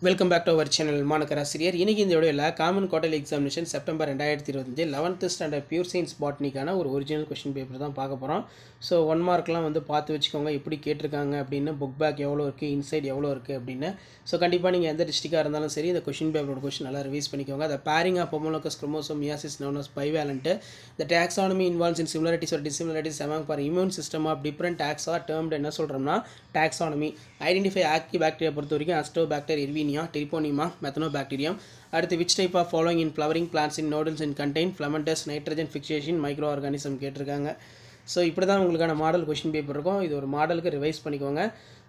Welcome back to our channel மாணக்கராசிரியர். இன்றைக்கி இந்த வீடியோவில் common quarterly examination September 2025 11th standard pure science பாட்னிக்கான ஒரு ஒரிஜினல் கொஷின் பேப்பர் தான் பார்க்க போகிறோம். ஸோ 1 மார்க்லாம் வந்து பார்த்து வச்சுக்கோங்க, எப்படி கேட்டிருக்காங்க அப்படின்னு, புக் பேக் எவ்வளோ இருக்குது, இன்சைட் எவ்வளோ இருக்குது அப்படின்னு. ஸோ கண்டிப்பாக நீங்கள் எந்த டிஸ்ட்ரிக்டாக இருந்தாலும் சரி இந்த கொஷின் பேப்பரோட கொஷின் நல்லா ரிவைஸ் பண்ணிக்கோங்க. The pairing of homologous chromosome is known as bivalent. The taxonomy involves in similarities or dissimilarities among for immune system of different taxa are termed என்ன சொல்கிறோம்னா taxonomy. Identify active bacteria பொறுத்த வரைக்கும் Astrobacter erwinia, Treponema, Methanobacterium. அடுத்து which type of following in flowering plants in nodules and contain filamentous nitrogen fixation microorganism கேட்டிருக்காங்க. So இப்படி தான் உங்களுக்கான model question paper இருக்கும். இது ஒரு மாடலுக்கு ரிவைஸ் பண்ணிக்கோங்க.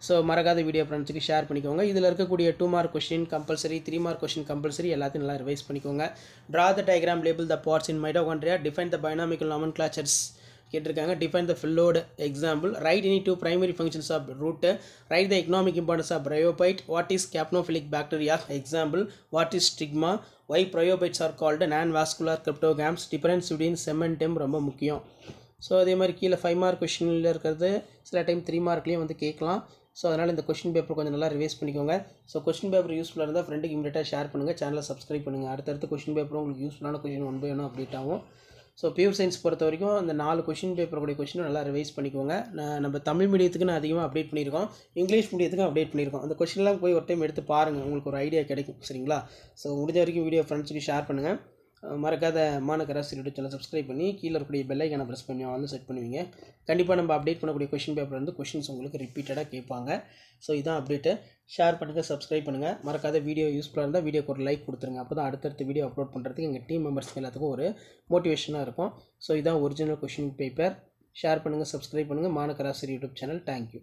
ஸோ மறக்காத வீடியோ ஃப்ரெண்ட்ஸுக்கு ஷேர் பண்ணிக்கோங்க. இதில் இருக்கக்கூடிய 2 mark question compulsory, 3 mark question compulsory, எல்லாத்தையும் நல்லா ரிவைஸ் பண்ணிக்கோங்க. Draw the diagram, label the parts in mitochondria, define the binomial nomenclatures கேட்டிருக்காங்க. Define the phyllode example, right any 2 primary functions of root, write the economic importance of bryophyte, what is capnophilic bacteria example, what is stigma, why bryophytes are called non-vascular cryptogams, difference between cementum ரொம்ப முக்கியம். So அதே மாதிரி கீழே 5 mark கொஷினில் இருக்கிறது சில time 3 மார்க்லேயும் வந்து கேட்கலாம். ஸோ அதனால் இந்த கொஷின் பேப்பர் கொஞ்சம் நல்லா ரிவைஸ் பண்ணிக்கோங்க. ஸோ கொஷின் பேப்பர் யூஸ்ஃபுல்லாக இருந்தால் ஃப்ரெண்டுக்கு இமீடியட்டாக ஷேர் பண்ணுங்கள், சேனலை சப்ஸ்கிரைப் பண்ணுங்கள். அடுத்தடுத்து கொஷின் பேப்பரும் உங்களுக்கு யூஸ்ஃபுல்லான கொஷின் 1 by 1 அப்டேட் ஆகும். ஸோ பியூர் சயின்ஸ் பொறுத்த வரைக்கும் அந்த 4 கொஷின் பேப்பருடைய கொஷினும் நல்லா ரிவைஸ் பண்ணிக்கோங்க. நம்ம தமிழ் மீடியத்துக்கு நான் அதிகமாக அப்டேட் பண்ணியிருக்கோம், இங்கிலீஷ் மீடியத்துக்கும் அப்டேட் பண்ணியிருக்கோம். அந்த கொஷின்லாம் போய் ஒரு டைம் எடுத்து பாருங்கள், உங்களுக்கு ஒரு ஐடியா கிடைக்கும். சரிங்களா? ஸோ முடிஞ்ச வரைக்கும் வீடியோ ஃப்ரெண்ட்ஸுக்கு ஷேர் பண்ணுங்கள். மறக்காத மாணக்கராசி யூடியூப் சேனல் சப்ஸ்கிரைப் பண்ணி கீழே இருக்கக்கூடிய பெல் ஐக்கானை ப்ரெஸ் பண்ணி ஆல்னு செட் பண்ணுவீங்க. கண்டிப்பாக நம்ம அப்டேட் பண்ணக்கூடிய கொஷின் பேப்பர் வந்து கொஷின்ஸ் உங்களுக்கு ரிப்பீட்டடாக கேட்பாங்க. ஸோ இதான் அப்டேட்டு. ஷேர் பண்ணுங்கள், சப்ஸ்கிரைப் பண்ணுங்கள். மறக்காத வீடியோ யூஸ்ஃபுல்லாக இருந்தால் வீடியோக்கு ஒரு லைக் கொடுத்துருங்க. அப்போ தான் அடுத்தடுத்த வீடியோ அப்லோட் பண்ணுறதுக்கு எங்கள் டீம் மெம்பர்ஸ்க்கு எல்லாத்துக்கும் ஒரு மோட்டிவேஷனாக இருக்கும். ஸோ இதான் ஒரிஜினல் கொஷின் பேப்பர். ஷேர் பண்ணுங்கள், சப்ஸ்கிரைப் பண்ணுங்கள். மாணக்கராசி யூடியூப் சேனல். தேங்க்யூ.